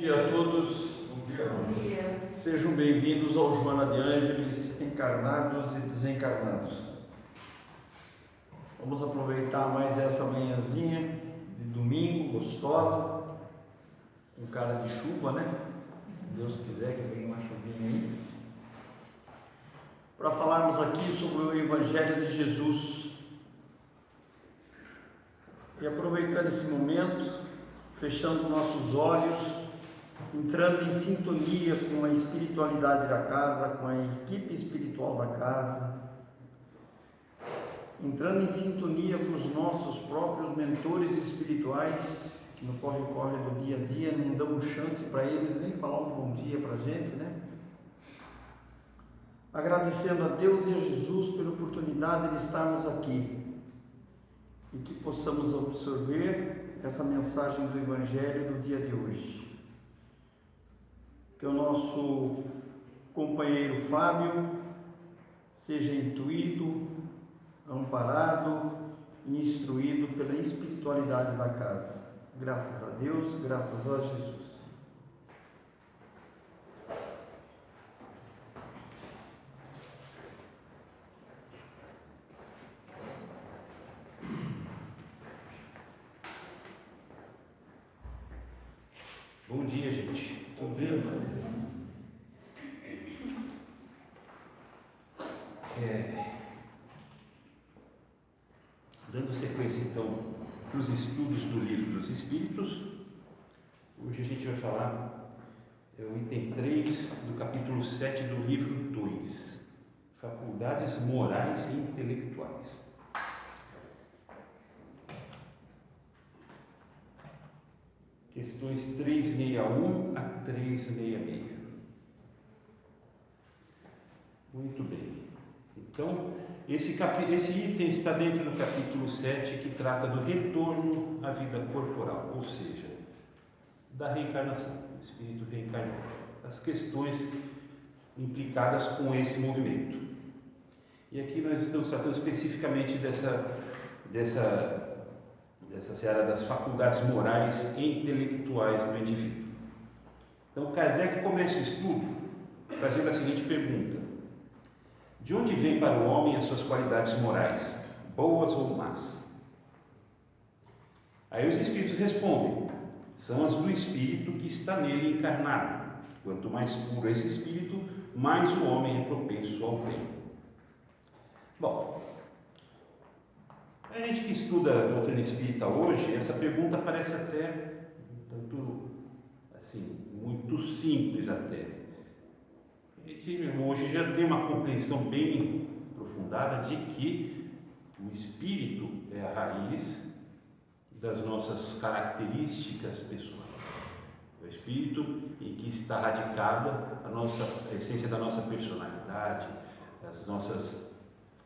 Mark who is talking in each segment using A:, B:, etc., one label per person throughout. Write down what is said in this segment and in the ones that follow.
A: dia a todos.
B: Bom dia.
A: Sejam bem-vindos ao Joana de Ângeles, encarnados e desencarnados. Vamos aproveitar mais essa manhãzinha de domingo, gostosa, com cara de chuva, né? Se Deus quiser que venha uma chuvinha aí. Para falarmos aqui sobre o Evangelho de Jesus. E aproveitando esse momento, fechando nossos olhos, entrando em sintonia com a espiritualidade da casa, com a equipe espiritual da casa, entrando em sintonia com os nossos próprios mentores espirituais, que no corre-corre do dia a dia não damos chance para eles nem falar um bom dia para a gente, né? Agradecendo a Deus e a Jesus pela oportunidade de estarmos aqui e que possamos absorver essa mensagem do Evangelho do dia de hoje. Que o nosso companheiro Fábio seja intuído, amparado e instruído pela espiritualidade da casa. Graças a Deus, graças a Jesus.
C: Bom dia, gente.
B: Bom dia,
C: Dando sequência, então, para os estudos do Livro dos Espíritos, hoje a gente vai falar o item 3 do capítulo 7 do livro 2, Faculdades Morais e Intelectuais. Questões 361 a 366. Muito bem. Então, esse item está dentro do capítulo 7, que trata do retorno à vida corporal, ou seja, da reencarnação, o espírito reencarnou, as questões implicadas com esse movimento. E aqui nós estamos tratando especificamente dessa seara das faculdades morais e intelectuais do indivíduo. Então, Kardec começa o estudo fazendo a seguinte pergunta: de onde vem para o homem as suas qualidades morais, boas ou más? Aí os espíritos respondem: são as do espírito que está nele encarnado. Quanto mais puro esse espírito, mais o homem é propenso ao bem. Bom, a gente que estuda a doutrina espírita hoje, essa pergunta parece até tanto assim, muito simples até. A gente hoje já tem uma compreensão bem aprofundada de que o espírito é a raiz das nossas características pessoais. É o espírito em que está radicada a essência da nossa personalidade, as nossas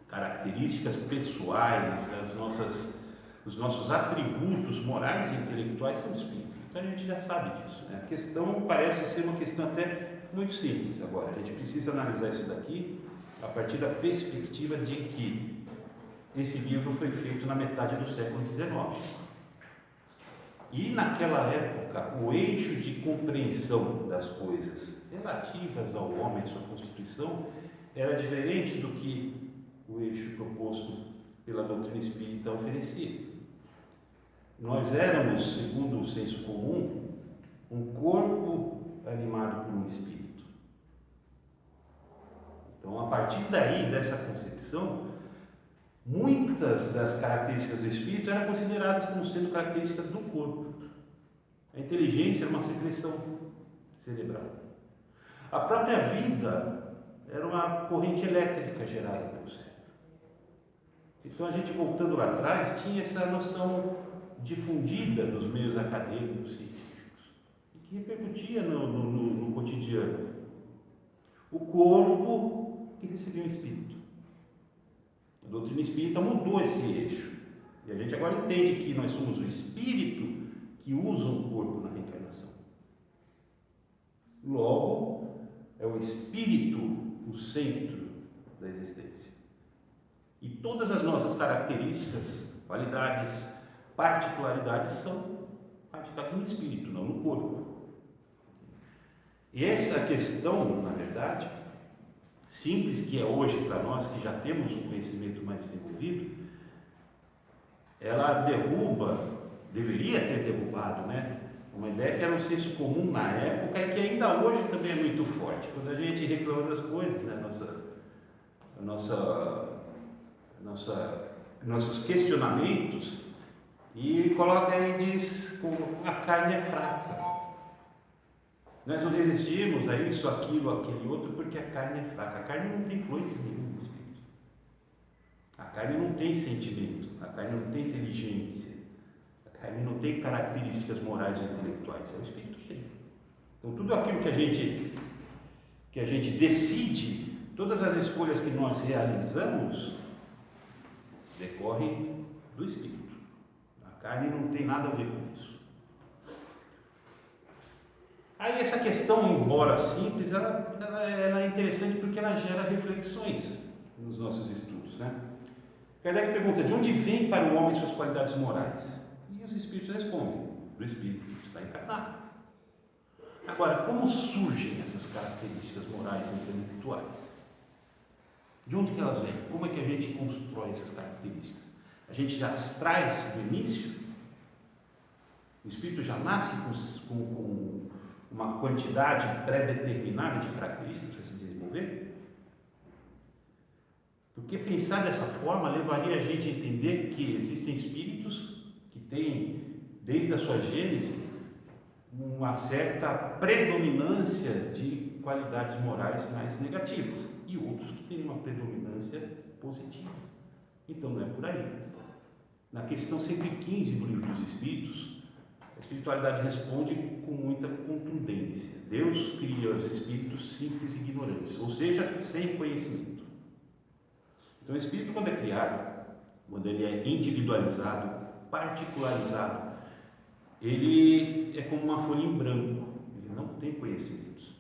C: características pessoais, os nossos atributos morais e intelectuais são do espírito. Então a gente já sabe disso, né? A questão parece ser uma questão até muito simples. Agora, a gente precisa analisar isso daqui a partir da perspectiva de que esse livro foi feito na metade do século XIX. E naquela época, o eixo de compreensão das coisas relativas ao homem e sua constituição era diferente do que o eixo proposto pela doutrina espírita oferecia. Nós éramos, segundo o senso comum, um corpo animado por um espírito. Então, a partir daí, dessa concepção, muitas das características do espírito eram consideradas como sendo características do corpo. A inteligência era uma secreção cerebral. A própria vida era uma corrente elétrica gerada pelo cérebro. Então, a gente, voltando lá atrás, tinha essa noção difundida dos meios acadêmicos, científicos, que repercutia no cotidiano. O corpo que recebia o espírito. A doutrina espírita mudou esse eixo. E a gente agora entende que nós somos o espírito que usa o corpo na reencarnação. Logo, é o espírito o centro da existência. E todas as nossas características, qualidades, particularidades são radicadas no espírito, não no corpo. E essa questão, na verdade, simples que é hoje para nós, que já temos um conhecimento mais desenvolvido, ela deveria ter derrubado, né? Uma ideia que era um senso comum na época e que ainda hoje também é muito forte. Quando a gente reclama das coisas, né? Nossos questionamentos, e coloca aí e diz como a carne é fraca. Nós não resistimos a isso, aquilo, aquele outro, porque a carne é fraca. A carne não tem influência nenhuma no espírito. A carne não tem sentimento, a carne não tem inteligência, a carne não tem características morais ou intelectuais. O espírito tem. Então tudo aquilo que a gente decide, todas as escolhas que nós realizamos, decorrem do espírito. A carne não tem nada a ver com isso. Aí essa questão, embora simples, ela é interessante porque ela gera reflexões nos nossos estudos, né? Kardec pergunta: de onde vem para o homem suas qualidades morais? E os espíritos respondem: do espírito que está encarnado. Agora, como surgem essas características morais e intelectuais? De onde que elas vêm? Como é que a gente constrói essas características? A gente já as traz do início? O espírito já nasce com uma quantidade pré-determinada de características para se desenvolver? Porque pensar dessa forma levaria a gente a entender que existem espíritos que têm, desde a sua gênese, uma certa predominância de qualidades morais mais negativas e outros que têm uma predominância positiva. Então não é por aí. Na questão 115 do Livro dos Espíritos, a espiritualidade responde com muita contundência. Deus cria os espíritos simples e ignorantes, ou seja, sem conhecimento. Então o espírito, quando é criado, quando ele é individualizado, particularizado, ele é como uma folha em branco, ele não tem conhecimentos,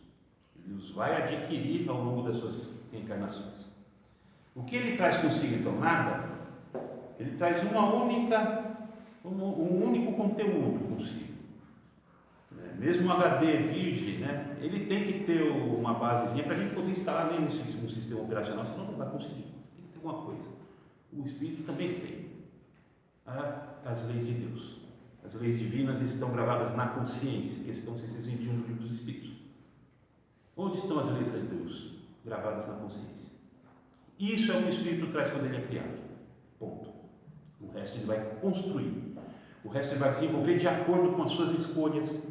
C: ele os vai adquirir ao longo das suas reencarnações. O que ele traz consigo então? Nada. Ele traz um único conteúdo consigo. Mesmo o HD virgem, né, ele tem que ter uma basezinha para a gente poder instalar nele um sistema operacional, senão não vai conseguir. Tem que ter alguma coisa. O Espírito também tem as leis de Deus. As leis divinas estão gravadas na consciência, questão 621 do Livro dos Espíritos. Onde estão as leis de Deus? Gravadas na consciência. Isso é o que o Espírito traz quando ele é criado. Ponto. O resto ele vai construir. O resto ele vai desenvolver de acordo com as suas escolhas,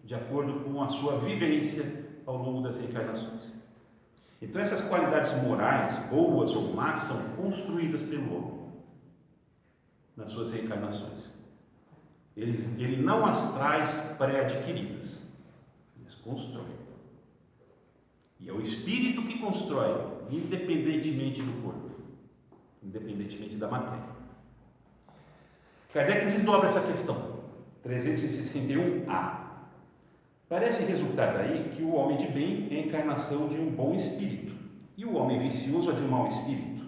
C: de acordo com a sua vivência ao longo das reencarnações. Então essas qualidades morais, boas ou más, são construídas pelo homem nas suas reencarnações. Ele não as traz pré-adquiridas, ele as constrói. E é o espírito que constrói, independentemente do corpo, independentemente da matéria. Kardec desdobra essa questão, 361A. Parece resultar daí que o homem de bem é a encarnação de um bom espírito, e o homem vicioso é de um mau espírito.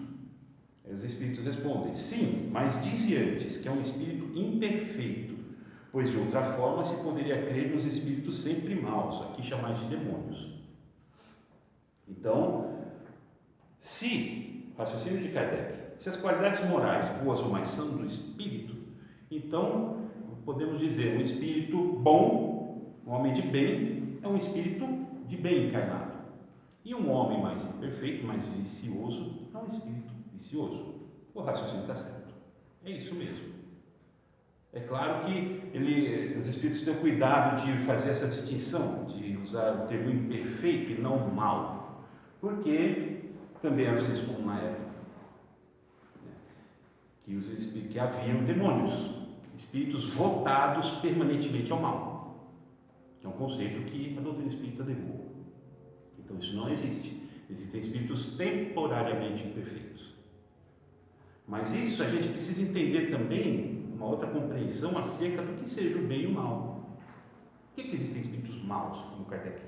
C: Aí os espíritos respondem: sim, mas disse antes que é um espírito imperfeito, pois de outra forma se poderia crer nos espíritos sempre maus, aqui chamados de demônios. Então, raciocínio de Kardec, se as qualidades morais, boas ou mais, são do espírito, então podemos dizer, um espírito bom, um homem de bem, é um espírito de bem encarnado. E um homem mais imperfeito, mais vicioso, é um espírito vicioso. O raciocínio está certo. É isso mesmo. É claro que os espíritos têm cuidado de fazer essa distinção, de usar o termo imperfeito e não mal, porque também era o senso comum na época, que haviam demônios, espíritos votados permanentemente ao mal, que é um conceito que a doutrina espírita derruba. Então isso não existe. Existem espíritos temporariamente imperfeitos. Mas isso a gente precisa entender também uma outra compreensão acerca do que seja o bem e o mal. Por que existem espíritos maus, como Kardec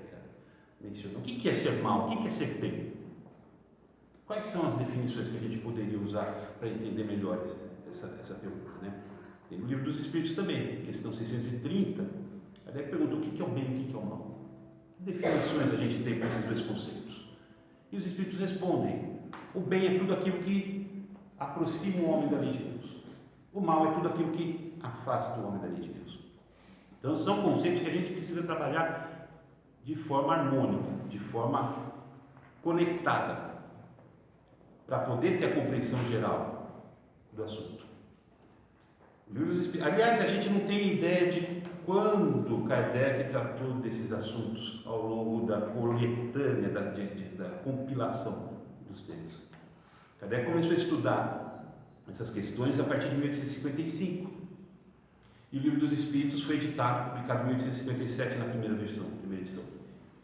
C: mencionou? O que é ser mal? O que é ser bem? Quais são as definições que a gente poderia usar para entender melhor essa pergunta, né? Tem no Livro dos Espíritos também, questão 630, Kardec pergunta: o que é o bem e o que é o mal? definições a gente tem para esses dois conceitos? E os Espíritos respondem: o bem é tudo aquilo que aproxima o homem da lei de Deus. O mal é tudo aquilo que afasta o homem da lei de Deus. Então são conceitos que a gente precisa trabalhar de forma harmônica, de forma conectada, para poder ter a compreensão geral do assunto. Aliás, a gente não tem ideia de quando Kardec tratou desses assuntos ao longo da coletânea, da compilação dos temas. Kardec começou a estudar essas questões a partir de 1855. E o Livro dos Espíritos foi editado, publicado em 1857 na primeira edição.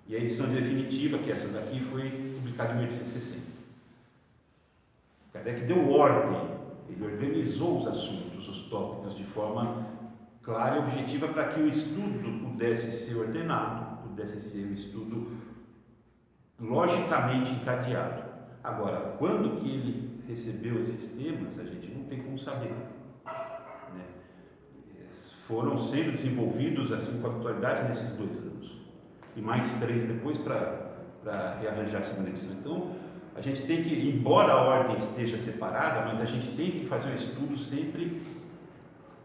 C: E a edição definitiva, que é essa daqui, foi publicada em 1860. Kardec deu ordem, ele organizou os assuntos, os tópicos, de forma clara e objetiva para que o estudo pudesse ser ordenado, pudesse ser um estudo logicamente encadeado. Agora, quando que ele recebeu esses temas, a gente não tem como saber. Né? Foram sendo desenvolvidos assim com atualidade nesses 2 anos. E mais 3 depois para rearranjar a segunda edição. Então, a gente tem que, embora a ordem esteja separada, mas a gente tem que fazer um estudo sempre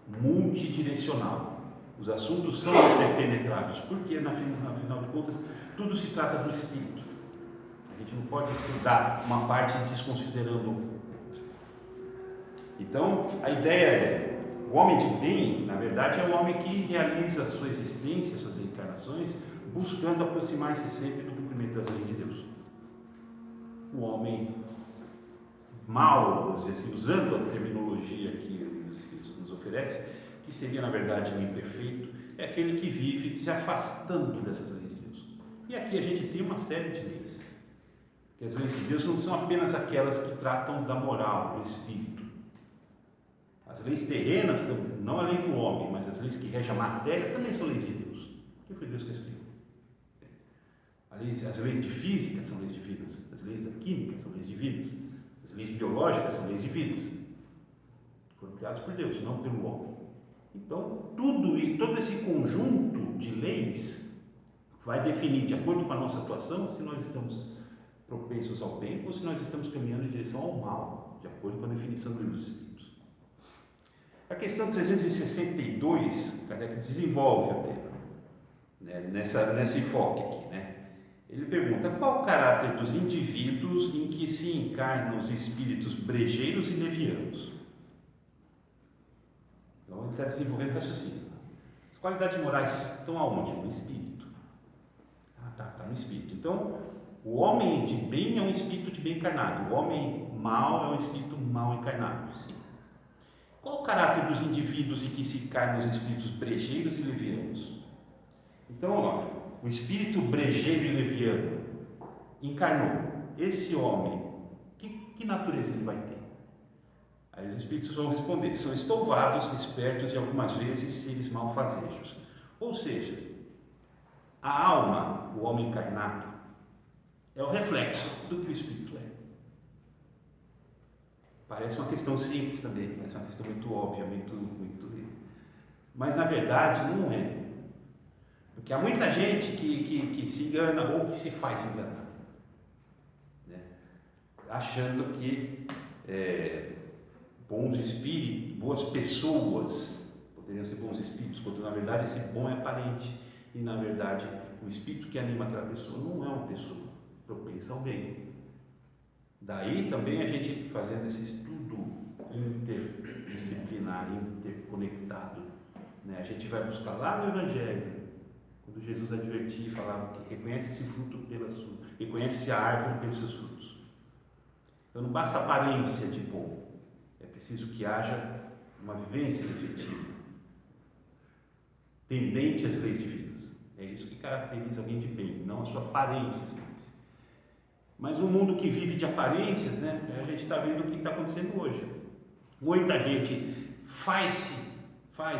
C: multidirecional. Os assuntos são interpenetrados, porque, afinal de contas, tudo se trata do espírito. A gente não pode estudar uma parte desconsiderando outra. Então, a ideia é: o homem de bem, na verdade, é o homem que realiza a sua existência, suas encarnações, buscando aproximar-se sempre do cumprimento das leis de Deus. O homem mau, vamos dizer assim, usando a terminologia que os Espíritos nos oferece, que seria na verdade o imperfeito, é aquele que vive se afastando dessas leis de Deus. E aqui a gente tem uma série de leis, que as leis de Deus não são apenas aquelas que tratam da moral, do espírito. As leis terrenas, não a lei do homem, mas as leis que regem a matéria, também são leis de Deus, que foi Deus que escreveu. As leis de física são leis divinas, as leis da química são leis divinas, as leis biológicas são leis divinas. Foram criadas por Deus, não pelo homem. Então, todo esse conjunto de leis vai definir, de acordo com a nossa atuação, se nós estamos propensos ao bem ou se nós estamos caminhando em direção ao mal, de acordo com a definição do Livro dos Espíritos. A questão 362, Kardec desenvolve o tema, né, nesse enfoque aqui, né? Ele pergunta: qual o caráter dos indivíduos em que se encarnam os espíritos brejeiros e levianos? Então ele está desenvolvendo raciocínio. As qualidades morais estão aonde? No espírito. Está no espírito. Então, o homem de bem é um espírito de bem encarnado, o homem mau é um espírito mau encarnado. Sim. Qual o caráter dos indivíduos em que se encarnam os espíritos brejeiros e levianos? Então, olha, o espírito brejeiro e leviano encarnou. Esse homem, que natureza ele vai ter? Aí os espíritos vão responder: são estouvados, espertos e algumas vezes seres malfazejos. Ou seja, a alma, o homem encarnado, é o reflexo do que o espírito é. Parece uma questão simples também, parece uma questão muito óbvia, muito... Mas na verdade não é. Porque há muita gente que se engana ou que se faz enganar, né? Achando que bons espíritos, boas pessoas poderiam ser bons espíritos, quando na verdade esse bom é aparente e na verdade o espírito que anima aquela pessoa não é uma pessoa propensa ao bem. Daí também a gente fazendo esse estudo interdisciplinar, interconectado, né? A gente vai buscar lá no Evangelho, quando Jesus advertia e falava que reconhece-se fruto reconhece a árvore pelos seus frutos. Então não basta a aparência de bom, é preciso que haja uma vivência efetiva, tendente às leis divinas. É isso que caracteriza alguém de bem, não a sua aparência simples. Mas um mundo que vive de aparências, né? A gente está vendo o que está acontecendo hoje. Muita gente faz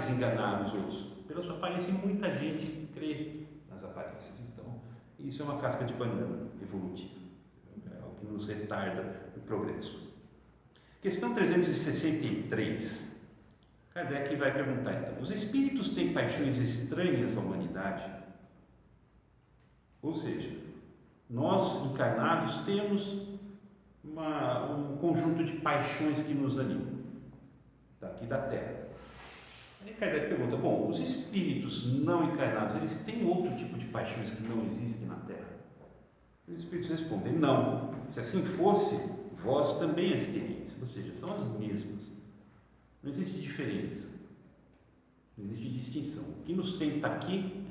C: enganar os outros pela sua aparência e muita gente crê nas aparências. Então, isso é uma casca de banana evolutiva, é algo que nos retarda o progresso. Questão 363. Kardec vai perguntar então: os espíritos têm paixões estranhas à humanidade? Ou seja, nós encarnados temos um conjunto de paixões que nos animam, daqui da Terra. Aí Kardec pergunta, bom, os espíritos não encarnados, eles têm outro tipo de paixões que não existem na Terra? Os espíritos respondem, não. Se assim fosse, vós também as teríeis. Ou seja, são as mesmas. Não existe diferença. Não existe distinção. O que nos tenta aqui,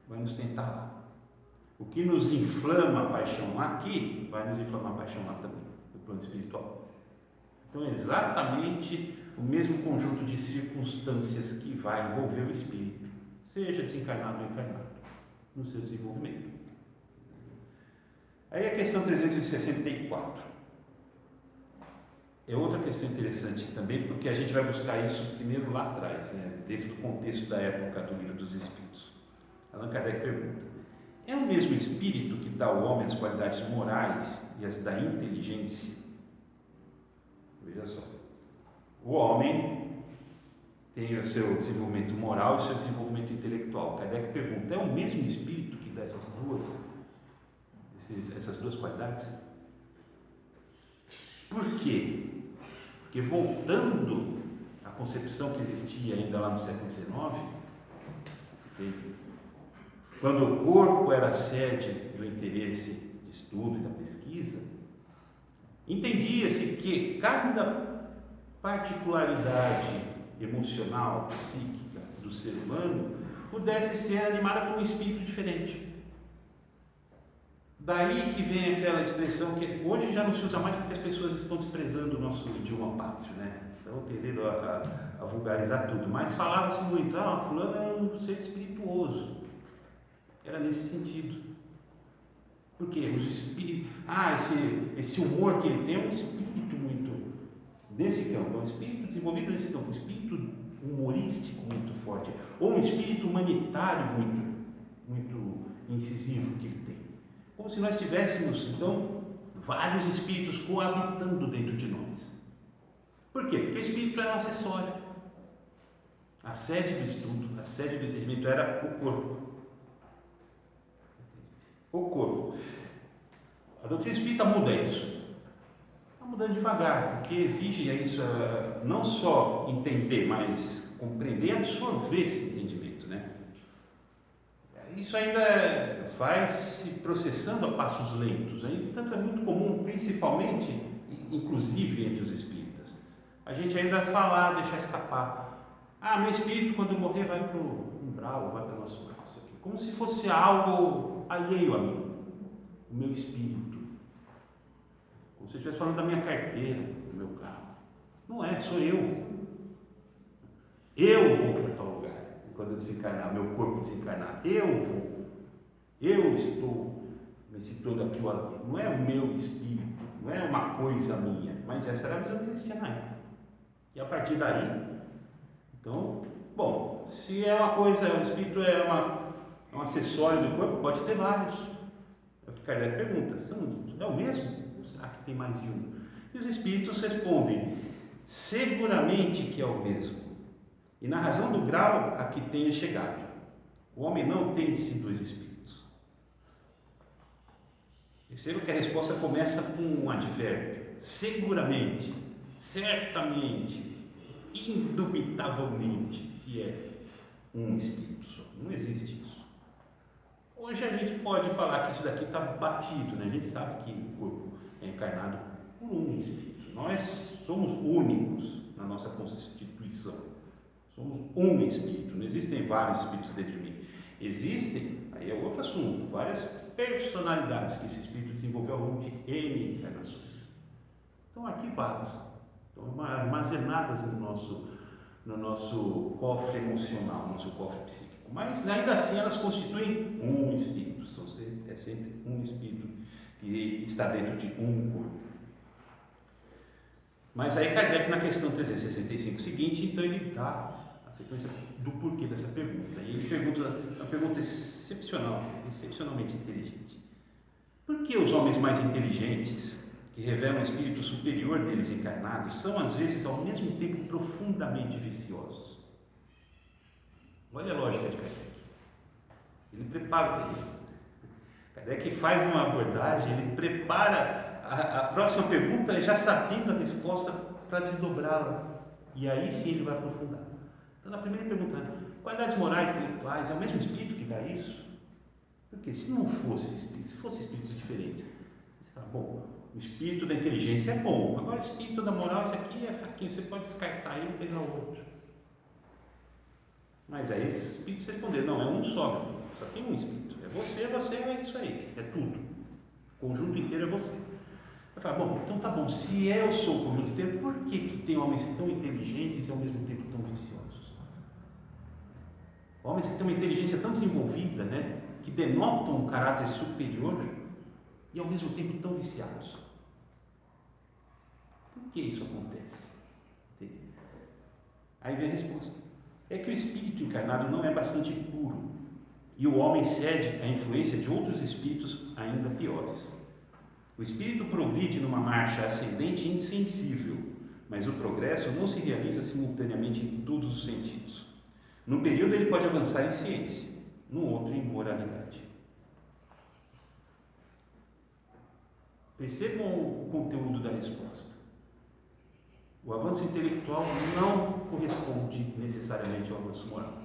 C: vai nos tentar lá. O que nos inflama a paixão aqui, vai nos inflamar a paixão lá também, no plano espiritual. Então, é exatamente o mesmo conjunto de circunstâncias que vai envolver o espírito, seja desencarnado ou encarnado, no seu desenvolvimento. Aí a questão 364 é outra questão interessante também, porque a gente vai buscar isso primeiro lá atrás, né, dentro do contexto da época do Livro dos Espíritos. Allan Kardec pergunta, é o mesmo espírito que dá ao homem as qualidades morais e as da inteligência? Veja só, o homem tem o seu desenvolvimento moral e o seu desenvolvimento intelectual. Kardec pergunta, é o mesmo espírito que dá essas duas qualidades? Por quê? Porque voltando à concepção que existia ainda lá no século XIX, quando o corpo era a sede do interesse de estudo e da pesquisa, entendia-se que cada particularidade emocional, psíquica do ser humano pudesse ser animada por um espírito diferente. Daí que vem aquela expressão que hoje já não se usa mais porque as pessoas estão desprezando o nosso idioma pátrio, né? Estão tendendo a vulgarizar tudo, mas falava-se muito, fulano é um ser espirituoso. Era nesse sentido. Porque os espíritos, esse humor que ele tem é um espírito muito nesse campo, é um espírito desenvolvido nesse campo, um espírito humorístico muito forte, ou um espírito humanitário muito incisivo que ele tem. Como se nós tivéssemos, então, vários espíritos coabitando dentro de nós. Por quê? Porque o espírito era um acessório. A sede do estudo, a sede do entendimento era o corpo. O corpo. A doutrina espírita muda isso. Está mudando devagar, porque exige isso, não só entender, mas compreender e absorver esse entendimento, né? Isso ainda vai se processando a passos lentos, portanto é muito comum, principalmente, inclusive entre os espíritas, a gente ainda falar, deixar escapar. Meu espírito quando morrer vai para o umbral, vai para o nosso umbral, como se fosse algo alheio a mim, o meu espírito, como se eu estivesse falando da minha carteira, do meu carro. Não é, sou eu. Eu vou para tal lugar. Quando eu desencarnar, meu corpo desencarnar, eu vou, eu estou nesse todo aqui ou ali. Não é o meu espírito, não é uma coisa minha, mas essa era a visão que existia na época. E a partir daí, então, bom, se é uma coisa, o espírito é um acessório do corpo, pode ter vários. É o que Kardec pergunta, é o mesmo? Ou será que tem mais de um? E os espíritos respondem, seguramente que é o mesmo. E na razão do grau a que tenha chegado, o homem não tem esses dois espíritos. Perceba que a resposta começa com um advérbio, seguramente, certamente, indubitavelmente, que é um espírito só. Não existe isso. Hoje a gente pode falar que isso daqui está batido, né? A gente sabe que o corpo é encarnado por um espírito. Nós somos únicos na nossa constituição. Somos um espírito, não existem vários espíritos dentro de mim. Existem, aí é outro assunto, várias personalidades que esse espírito desenvolveu ao longo de N encarnações. Estão arquivadas, estão armazenadas no nosso cofre emocional, no nosso cofre psíquico. Mas ainda assim elas constituem um espírito, é sempre um espírito que está dentro de um corpo. Mas aí Kardec, na questão 365 seguinte, então ele dá a sequência do porquê dessa pergunta. E ele pergunta uma pergunta excepcionalmente inteligente. Por que os homens mais inteligentes, que revelam um espírito superior neles encarnados, são às vezes ao mesmo tempo profundamente viciosos? Olha a lógica de Kardec. Ele prepara o terreno. Kardec faz uma abordagem, ele prepara a próxima pergunta já sabendo a resposta para desdobrá-la. E aí sim ele vai aprofundar. Então, na primeira pergunta, qualidades morais intelectuais, é o mesmo espírito que dá isso? Porque se não fosse, se fosse espíritos diferentes, você fala, bom, o espírito da inteligência é bom, agora o espírito da moral, esse aqui é fraquinho, você pode descartar ele e pegar o outro. Mas aí esses espíritos responderam, não, é um só tem um espírito, é você é isso aí, é tudo. O conjunto inteiro é você. Eu falo, bom, então tá bom, se eu sou o conjunto inteiro, por que tem homens tão inteligentes e ao mesmo tempo tão viciosos? Homens que têm uma inteligência tão desenvolvida, né, que denotam um caráter superior e ao mesmo tempo tão viciados. Por que isso acontece? Entende? Aí vem a resposta. É que o espírito encarnado não é bastante puro e o homem cede à influência de outros espíritos ainda piores. O espírito progride numa marcha ascendente e insensível, mas o progresso não se realiza simultaneamente em todos os sentidos. Num período ele pode avançar em ciência, no outro em moralidade. Percebam o conteúdo da resposta. O avanço intelectual não corresponde necessariamente ao avanço moral.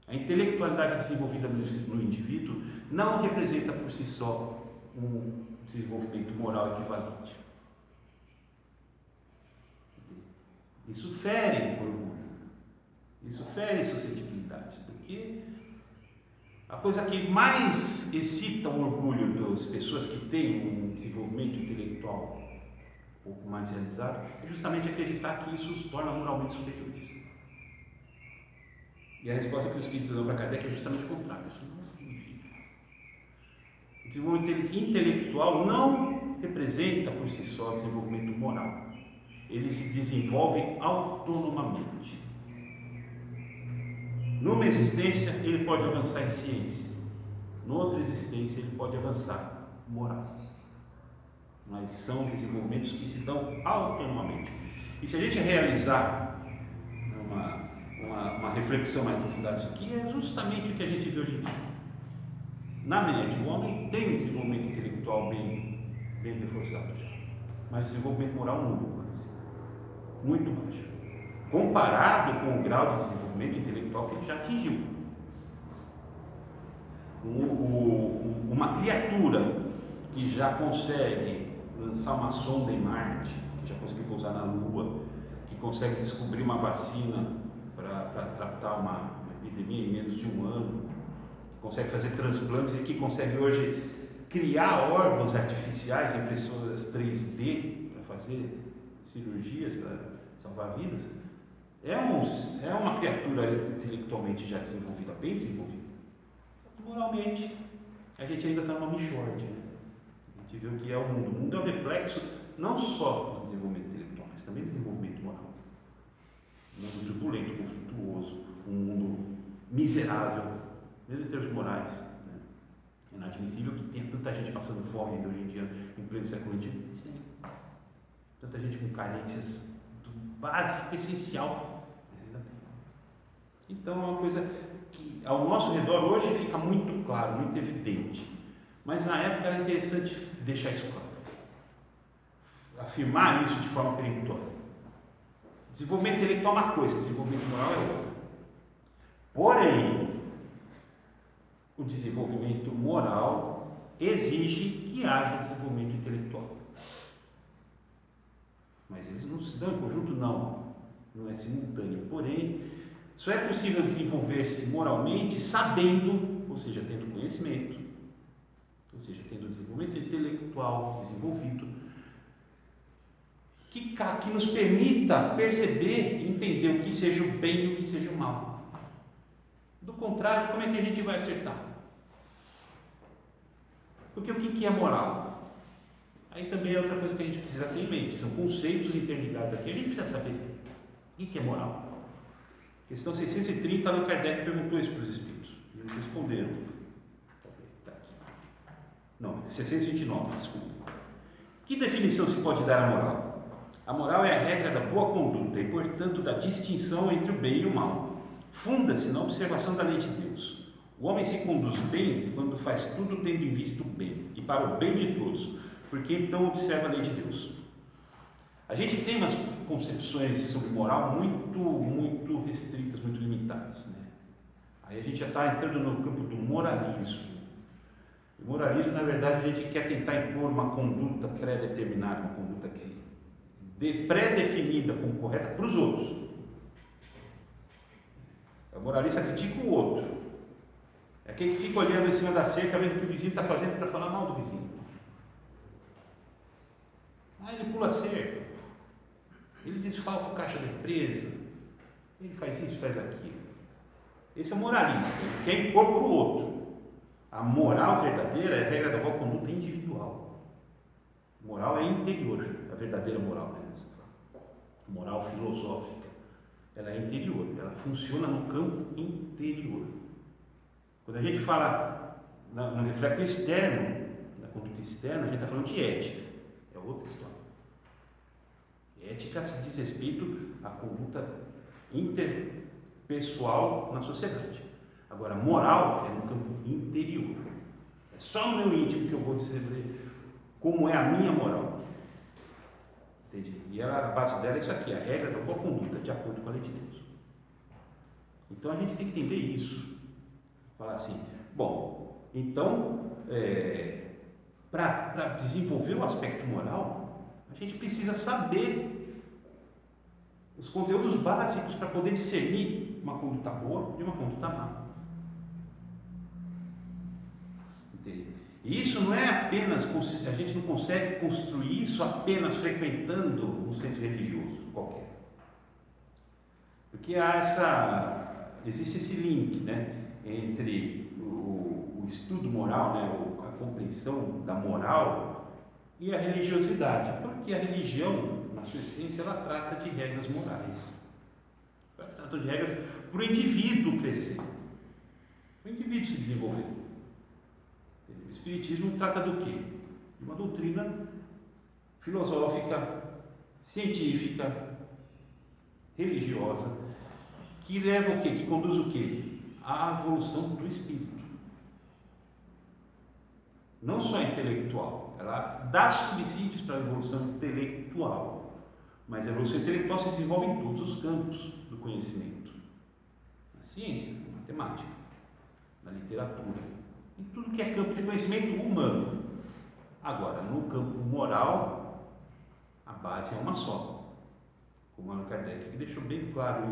C: A intelectualidade desenvolvida no indivíduo não representa por si só um desenvolvimento moral equivalente. Isso fere orgulho, isso fere suscetibilidades, porque a coisa que mais excita o orgulho das pessoas que têm um desenvolvimento intelectual um pouco mais realizado é justamente acreditar que isso os torna moralmente superiores. E a resposta que os espíritos dão para Kardec é justamente o contrário. Isso não significa. O desenvolvimento intelectual não representa por si só desenvolvimento moral. Ele se desenvolve autonomamente. Numa existência, ele pode avançar em ciência. Noutra existência, ele pode avançar em moral. Mas são desenvolvimentos que se dão autonomamente. E se a gente realizar uma reflexão mais aprofundada disso aqui, é justamente o que a gente vê hoje em dia. Na média, o homem tem um desenvolvimento intelectual bem reforçado já, mas desenvolvimento moral nulo, muito baixo, comparado com o grau de desenvolvimento intelectual que ele já atingiu. Uma criatura que já consegue lançar uma sonda em Marte, que já conseguiu pousar na Lua, que consegue descobrir uma vacina para tratar uma epidemia em menos de um ano, que consegue fazer transplantes e que consegue hoje criar órgãos artificiais, impressoras 3D para fazer cirurgias para salvar vidas, é uma criatura intelectualmente já desenvolvida, bem desenvolvida. Moralmente, a gente ainda está numa mixórdia. A gente vê o que é o mundo. O mundo é um reflexo não só do desenvolvimento intelectual, mas também do desenvolvimento moral. Um mundo turbulento, conflituoso, um mundo miserável, mesmo em termos morais. Né? É inadmissível que tenha tanta gente passando fome ainda hoje em dia, em pleno século XXI. Sim. Tanta gente com carências do básico, essencial, mas ainda tem. Então é uma coisa que ao nosso redor hoje fica muito claro, muito evidente. Mas na época era interessante deixar isso claro. Afirmar isso de forma peremptória. Desenvolvimento intelectual é uma coisa, desenvolvimento moral é outra. Porém, o desenvolvimento moral exige que haja desenvolvimento intelectual. Mas eles não se dão em conjunto, não é simultâneo. Porém, só é possível desenvolver-se moralmente sabendo, ou seja, tendo conhecimento, ou seja, tendo desenvolvimento intelectual desenvolvido, que nos permita perceber e entender o que seja o bem e o que seja o mal. Do contrário, como é que a gente vai acertar? Porque o que é moral? Aí também é outra coisa que a gente precisa ter em mente, são conceitos interligados aqui, a gente precisa saber o que é moral. Questão 630, Allan Kardec perguntou isso para os espíritos, e eles responderam. Não, 629, desculpa. Que definição se pode dar à moral? A moral é a regra da boa conduta e, portanto, da distinção entre o bem e o mal. Funda-se na observação da lei de Deus. O homem se conduz bem quando faz tudo tendo em vista o bem, e para o bem de todos, porque então observa a lei de Deus. A gente tem umas concepções sobre moral muito restritas, muito limitadas, né? Aí a gente já está entrando no campo do moralismo. O moralismo, na verdade, a gente quer tentar impor uma conduta pré-determinada, uma conduta pré-definida como correta para os outros. O moralista critica o outro. É aquele que fica olhando em cima da cerca, vendo o que o vizinho está fazendo para falar mal do vizinho. Ele pula a cerca, ele desfalca o caixa da empresa, ele faz isso, faz aquilo. Esse é o moralista, ele quer impor para o outro. A moral verdadeira é a regra da boa conduta individual. Moral é interior, a verdadeira moral, né? Moral filosófica, ela é interior, ela funciona no campo interior. Quando a gente fala no reflexo externo, na conduta externa, a gente está falando de ética, é outra história. Ética se diz respeito à conduta interpessoal na sociedade. Agora, moral é no campo interior. É só no meu íntimo que eu vou dizer como é a minha moral. Entende? E a base dela é isso aqui, a regra da boa conduta, de acordo com a lei de Deus. Então a gente tem que entender isso. Falar assim, bom, então, para desenvolver o aspecto moral, a gente precisa saber os conteúdos básicos para poder discernir uma conduta boa de uma conduta má. Entende? E isso não é apenas, a gente não consegue construir isso apenas frequentando um centro religioso qualquer. Porque existe esse link, né, entre o estudo moral, né, a compreensão da moral e a religiosidade, porque a religião, na sua essência, ela trata de regras morais. Ela trata de regras para o indivíduo crescer, para o indivíduo se desenvolver. O Espiritismo trata do quê? De uma doutrina filosófica, científica, religiosa, que leva o quê? Que conduz o quê? A evolução do espírito. Não só intelectual, ela dá subsídios para a evolução intelectual, mas a evolução intelectual se desenvolve em todos os campos do conhecimento. Na ciência, na matemática, na literatura, em tudo que é campo de conhecimento humano. Agora, no campo moral, a base é uma só. Como Allan Kardec que deixou bem claro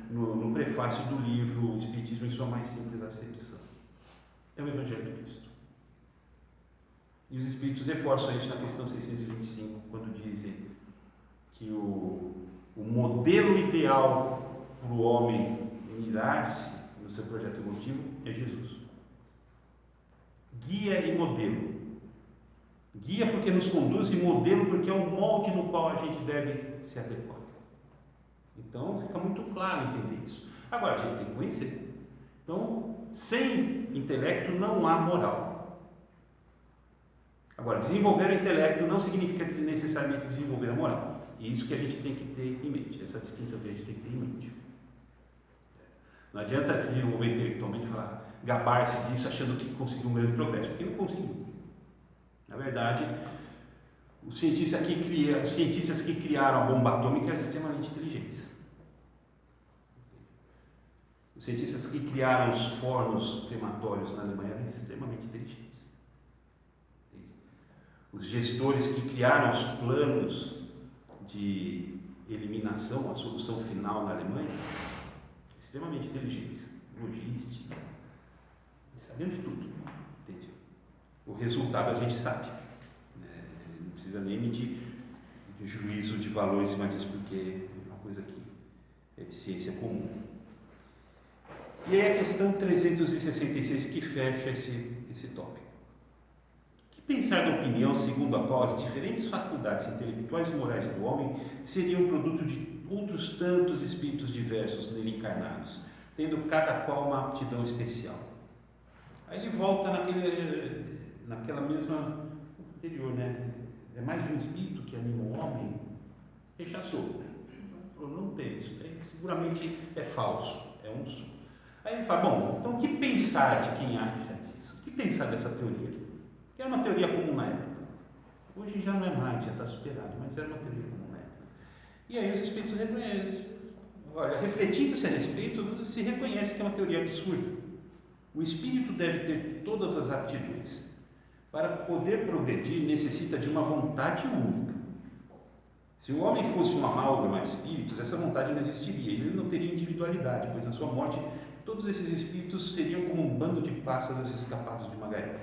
C: no prefácio do livro O Espiritismo em sua mais simples acepção. É o Evangelho de Cristo. E os Espíritos reforçam isso na questão 625, quando dizem que o modelo ideal para o homem mirar-se no seu projeto evolutivo é Jesus. Guia e modelo. Guia porque nos conduz e modelo porque é o molde no qual a gente deve se adequar. Então fica muito claro entender isso. Agora a gente tem que conhecer. Então, sem intelecto não há moral. Agora, desenvolver o intelecto não significa necessariamente desenvolver a moral. E isso que a gente tem que ter em mente. Essa distinção que a gente tem que ter em mente. Não adianta se desenvolver intelectualmente e falar, gabar-se disso achando que conseguiu um grande progresso, porque não conseguiu. Na verdade, os cientistas que criaram a bomba atômica eram extremamente inteligentes. Os cientistas que criaram os fornos crematórios na Alemanha eram extremamente inteligentes. Os gestores que criaram os planos de eliminação, a solução final na Alemanha, extremamente inteligentes. Logística, sabiam de tudo. Entende? O resultado a gente sabe. Não precisa nem medir de juízo de valor em cima disso, porque é uma coisa que é de ciência comum. E aí a questão 366 que fecha esse tópico. Que pensar da opinião segundo a qual as diferentes faculdades intelectuais e morais do homem seriam produto de outros tantos espíritos diversos nele encarnados, tendo cada qual uma aptidão especial. Aí ele volta naquela mesma anterior, né? É mais de um espírito que anima o homem, rechaçou. Falou, não tem isso, seguramente é falso, é um só. Aí ele fala, bom, então o que pensar de quem acha disso? O que pensar dessa teoria? Que era uma teoria comum na época. Hoje já não é mais, já está superado, mas era uma teoria comum na época. E aí os espíritos reconhecem. Olha, refletindo-se a respeito, se reconhece que é uma teoria absurda. O espírito deve ter todas as aptidões. Para poder progredir, necessita de uma vontade única. Se o homem fosse uma amálgama de espíritos, essa vontade não existiria, ele não teria individualidade, pois na sua morte todos esses espíritos seriam como um bando de pássaros escapados de uma gaiola.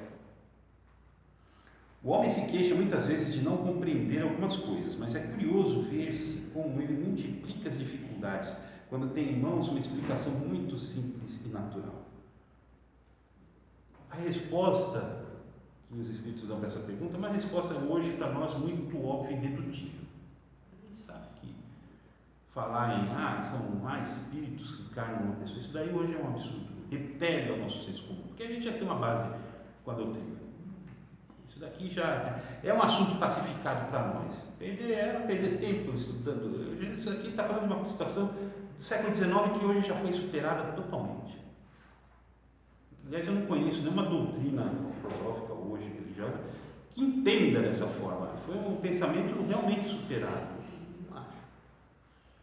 C: O homem se queixa muitas vezes de não compreender algumas coisas, mas é curioso ver-se como ele multiplica as dificuldades quando tem em mãos uma explicação muito simples e natural. A resposta que os espíritos dão para essa pergunta é uma resposta hoje para nós muito óbvia e dedutível. A gente sabe que falar em são mais espíritos que encarnam uma pessoa, isso daí hoje é um absurdo, repele ao nosso senso comum, porque a gente já tem uma base com a doutrina. Isso daqui já é um assunto pacificado para nós. Perder tempo estudando. Isso aqui está falando de uma situação do século XIX que hoje já foi superada totalmente. Aliás, eu não conheço nenhuma doutrina filosófica hoje, religiosa, que entenda dessa forma. Foi um pensamento realmente superado. Não acho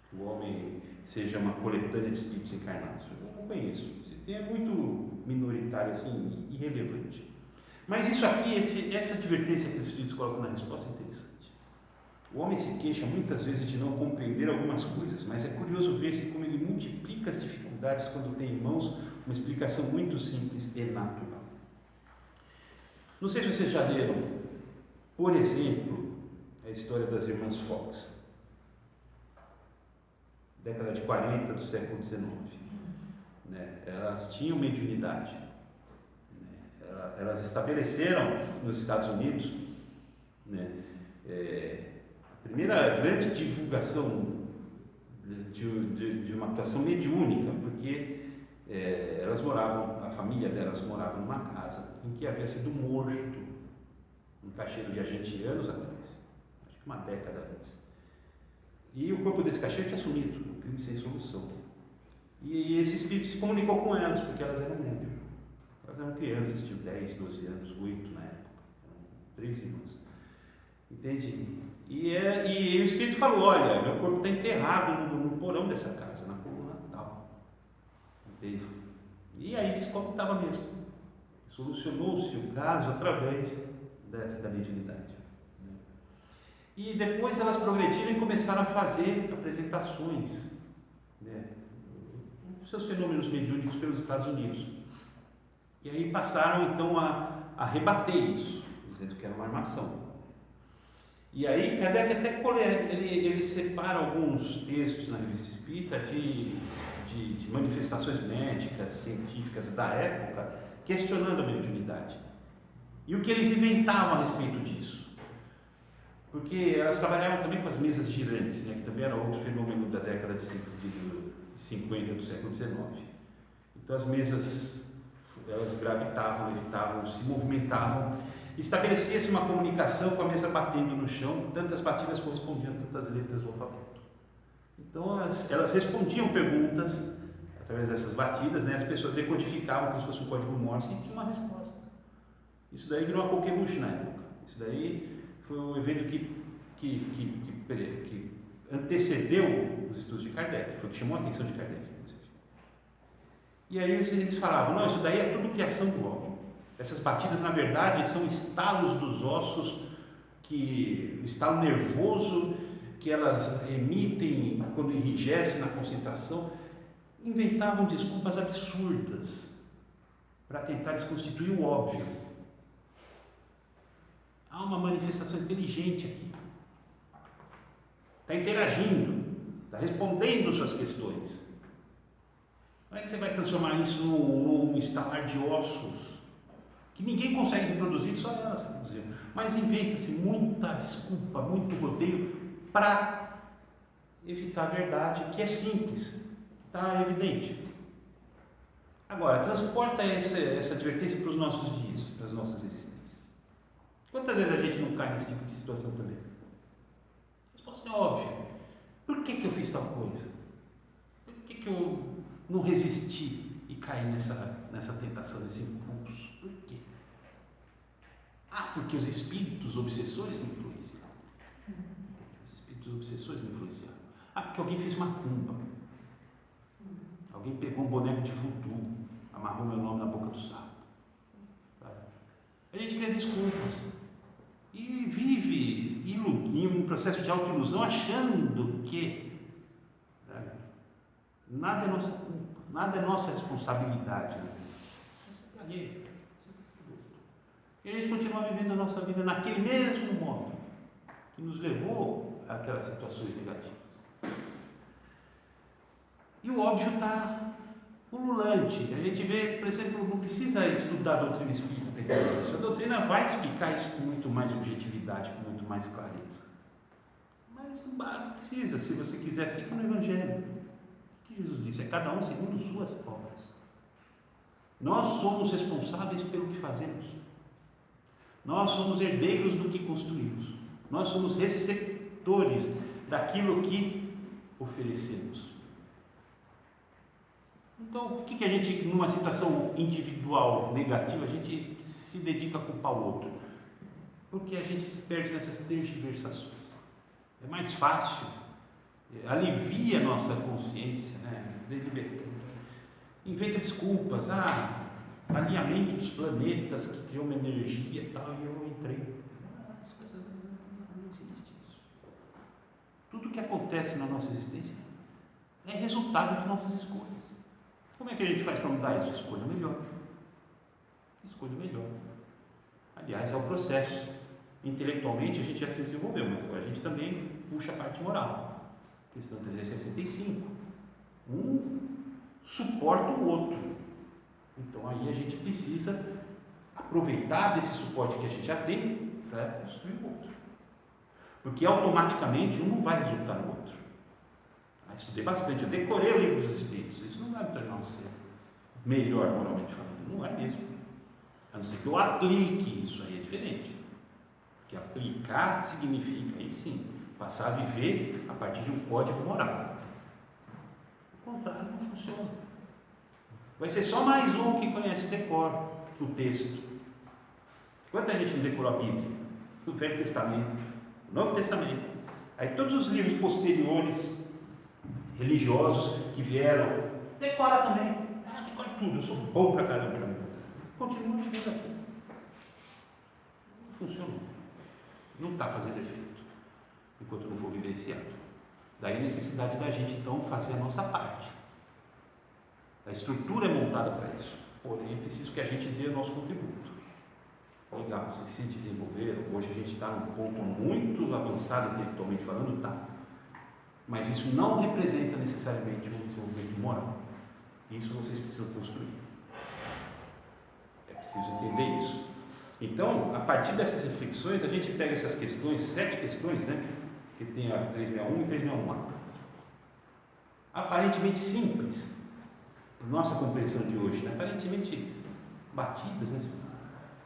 C: que o homem seja uma coletânea de espíritos encarnados. Eu não conheço. É muito minoritário, assim, irrelevante. Mas isso aqui, essa advertência que os espíritos colocam na resposta é interessante. O homem se queixa muitas vezes de não compreender algumas coisas, mas é curioso ver-se como ele multiplica as dificuldades quando tem em mãos uma explicação muito simples e natural. Não sei se vocês já leram, por exemplo, a história das irmãs Fox, década de 40 do século XIX. Elas tinham mediunidade. Elas estabeleceram nos Estados Unidos a primeira grande divulgação de uma atuação mediúnica, porque elas moravam, a família delas morava numa casa em que havia sido morto um caixeiro viajante anos atrás, acho que uma década antes. E o corpo desse caixeiro tinha sumido, um crime sem solução. E esse espírito se comunicou com elas, porque elas eram médium. Elas eram crianças, tinham 10, 12 anos, 8 na época, eram 3 irmãs. Entende? E o espírito falou: olha, meu corpo está enterrado no porão dessa casa, na coluna tal. Entende? E aí descobre que estava mesmo. Solucionou-se o caso através da mediunidade. E depois elas progrediram e começaram a fazer apresentações, seus fenômenos mediúnicos pelos Estados Unidos. E aí passaram então a rebater isso, dizendo que era uma armação. E aí Kardec até ele separa alguns textos na Revista Espírita de manifestações médicas, científicas da época, questionando a mediunidade. E o que eles inventavam a respeito disso. Porque elas trabalhavam também com as mesas girantes, que também era outro fenômeno da década de 50 do século XIX. Então as mesas, elas gravitavam, levitavam, se movimentavam. Estabelecia-se uma comunicação com a mesa batendo no chão, tantas batidas correspondiam a tantas letras do alfabeto. Então elas respondiam perguntas através dessas batidas, as pessoas decodificavam como se fosse um código Morse e tinha uma resposta. Isso daí virou uma coqueluche na época. Isso daí foi um evento que antecedeu os estudos de Kardec, foi o que chamou a atenção de Kardec, inclusive. E aí eles falavam: não, isso daí é tudo criação do homem. Essas batidas, na verdade, são estalos dos ossos, o estalo nervoso que elas emitem quando enrijecem na concentração. Inventavam desculpas absurdas para tentar desconstituir o óbvio. Há uma manifestação inteligente aqui. Está interagindo, está respondendo suas questões. Como é que você vai transformar isso num estalar de ossos? Que ninguém consegue reproduzir, só elas reproduziram. Mas inventa-se muita desculpa, muito rodeio para evitar a verdade, que é simples, está evidente. Agora, transporta essa advertência para os nossos dias, para as nossas existências. Quantas vezes a gente não cai nesse tipo de situação também? A resposta é óbvia. Por que eu fiz tal coisa? Por que eu não resisti e cair nessa tentação, nesse impulso. Por quê? Porque os espíritos obsessores me influenciaram. Os espíritos obsessores me influenciaram. Porque alguém fez macumba. Alguém pegou um boneco de voodoo, amarrou meu nome na boca do sapo. A gente cria desculpas e vive em um processo de autoilusão, achando que nada é nossa culpa, nada é nossa responsabilidade. E a gente continua vivendo a nossa vida naquele mesmo modo que nos levou àquelas situações negativas. E o óbvio está pululante. A gente vê, por exemplo, não precisa estudar a doutrina espírita para entender isso. A doutrina vai explicar isso com muito mais objetividade, com muito mais clareza. Mas não precisa, se você quiser, fica no Evangelho. O que Jesus disse? É cada um segundo suas obras. Nós somos responsáveis pelo que fazemos. Nós somos herdeiros do que construímos. Nós somos receptores daquilo que oferecemos. Então, por que a gente, numa situação individual negativa, a gente se dedica a culpar o outro? Porque a gente se perde nessas tergiversações. É mais fácil, alivia a nossa consciência, libertando. Inventa desculpas, alinhamento dos planetas que criou uma energia e tal, e eu entrei. As coisas não existe isso. Tudo que acontece na nossa existência é resultado de nossas escolhas. Como é que a gente faz para mudar isso? Escolha melhor. Escolha melhor. Aliás, é o processo. Intelectualmente a gente já se desenvolveu, mas agora a gente também puxa a parte moral. Questão 365. Um suporta o outro. Então aí a gente precisa aproveitar desse suporte que a gente já tem para construir o outro. Porque automaticamente um não vai resultar no outro. Estudei bastante, eu decorei o livro dos Espíritos. Isso não vai me tornar um ser melhor moralmente falando, não é mesmo. A não ser que eu aplique, isso aí é diferente. Porque aplicar significa, aí sim, passar a viver a partir de um código moral. O contrário não funciona. Vai ser só mais um que conhece decor o texto. Quanta gente não decorou a Bíblia? O Velho Testamento, o Novo Testamento. Aí todos os livros posteriores religiosos que vieram, decora também. Decora tudo, eu sou bom pra caramba. Continua vivendo aqui. Não funcionou. Não está fazendo efeito enquanto não for vivenciado. Daí a necessidade da gente então fazer a nossa parte. A estrutura é montada para isso. Porém, é preciso que a gente dê o nosso contributo. Legal, vocês se desenvolveram. Hoje a gente está num ponto muito avançado intelectualmente falando, tá. Mas isso não representa necessariamente um desenvolvimento moral. Isso vocês precisam construir. É preciso entender isso. Então, a partir dessas reflexões, a gente pega essas questões, 7 questões, que tem a 361 e 361A. Aparentemente simples, por nossa compreensão de hoje, aparentemente batidas,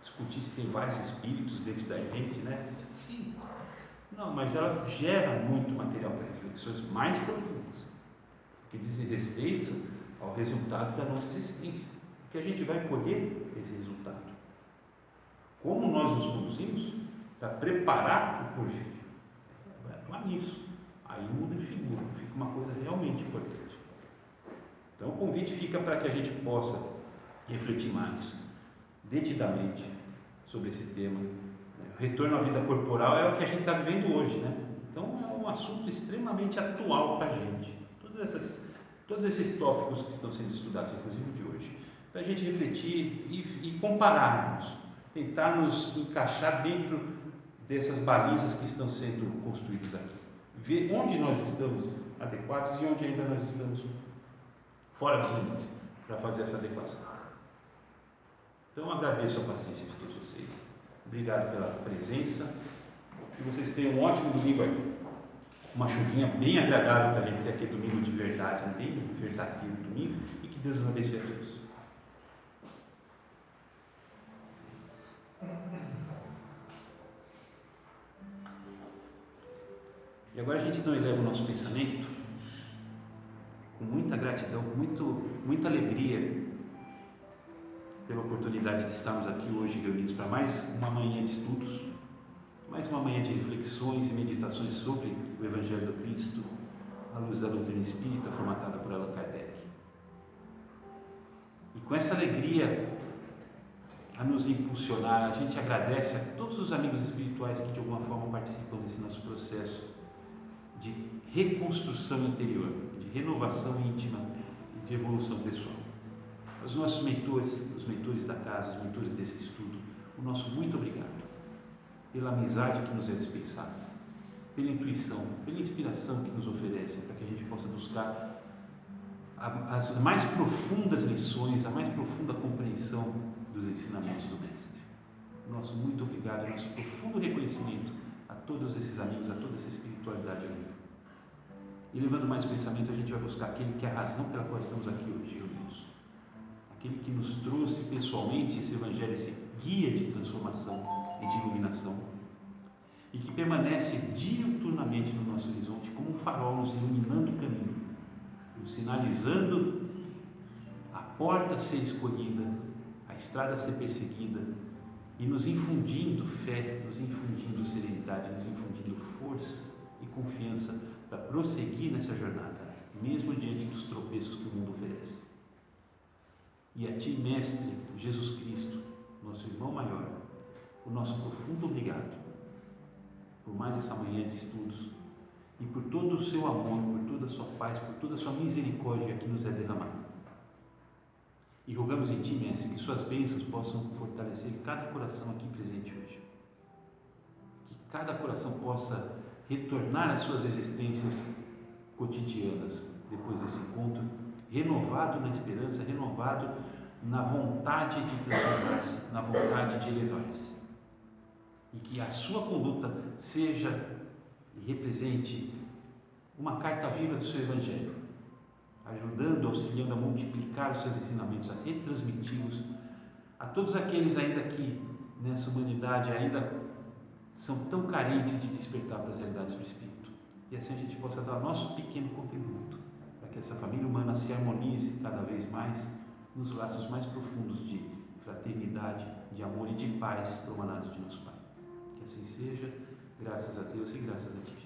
C: discutir se tem vários espíritos dentro da gente, simples. Não, mas ela gera muito material para reflexões mais profundas, que dizem respeito ao resultado da nossa existência, que a gente vai colher esse resultado. Como nós nos conduzimos para preparar o porvir. Vai atuar nisso. Aí muda de figura, fica uma coisa realmente importante. Então o convite fica para que a gente possa refletir mais, detidamente, sobre esse tema. O retorno à vida corporal é o que a gente está vivendo hoje, Então é um assunto extremamente atual para a gente. Todos esses tópicos que estão sendo estudados, inclusive de hoje, para a gente refletir e compararmos, tentar nos encaixar dentro dessas balizas que estão sendo construídas aqui. Ver onde nós estamos adequados e onde ainda nós estamos fora dos limites para fazer essa adequação. Então agradeço a paciência de todos vocês. Obrigado pela presença. Que vocês tenham um ótimo domingo aí. Uma chuvinha bem agradável para a gente ter aqui domingo de verdade, bem verdadeiro domingo. E que Deus nos abençoe a todos. E agora a gente não eleva o nosso pensamento com muita gratidão, com muita alegria pela oportunidade de estarmos aqui hoje reunidos para mais uma manhã de estudos, mais uma manhã de reflexões e meditações sobre o Evangelho do Cristo, à luz da doutrina espírita formatada por Allan Kardec. E com essa alegria a nos impulsionar, a gente agradece a todos os amigos espirituais que de alguma forma participam desse nosso processo de reconstrução interior, de renovação íntima e de evolução pessoal. Aos nossos mentores, os mentores da casa, os mentores desse estudo, o nosso muito obrigado pela amizade que nos é dispensada, pela intuição, pela inspiração que nos oferecem, para que a gente possa buscar as mais profundas lições, a mais profunda compreensão dos ensinamentos do Mestre. Nosso muito obrigado, nosso profundo reconhecimento a todos esses amigos, a toda essa espiritualidade amiga. E levando mais pensamento, a gente vai buscar aquele que é a razão pela qual estamos aqui hoje reunidos. Aquele que nos trouxe pessoalmente esse Evangelho, esse guia de transformação e de iluminação, e que permanece diuturnamente no nosso horizonte como um farol nos iluminando o caminho, nos sinalizando a porta a ser escolhida, a estrada a ser perseguida, e nos infundindo fé, nos infundindo serenidade, nos infundindo força e confiança para prosseguir nessa jornada, mesmo diante dos tropeços que o mundo oferece. E a Ti, Mestre Jesus Cristo, nosso irmão maior, o nosso profundo obrigado por mais essa manhã de estudos e por todo o Seu amor, por toda a Sua paz, por toda a Sua misericórdia que nos é derramada. E rogamos em Ti, Mestre, que Suas bênçãos possam fortalecer cada coração aqui presente hoje. Que cada coração possa retornar às suas existências cotidianas depois desse encontro, renovado na esperança, renovado na vontade de transformar-se, na vontade de elevar-se. E que a sua conduta seja e represente uma carta viva do seu Evangelho, ajudando, auxiliando a multiplicar os seus ensinamentos, a retransmiti-los a todos aqueles ainda que nessa humanidade ainda são tão carentes de despertar para as realidades do Espírito. E assim a gente possa dar o nosso pequeno contributo para que essa família humana se harmonize cada vez mais nos laços mais profundos de fraternidade, de amor e de paz promanados de nosso Pai. Que assim seja, graças a Deus e graças a Ti.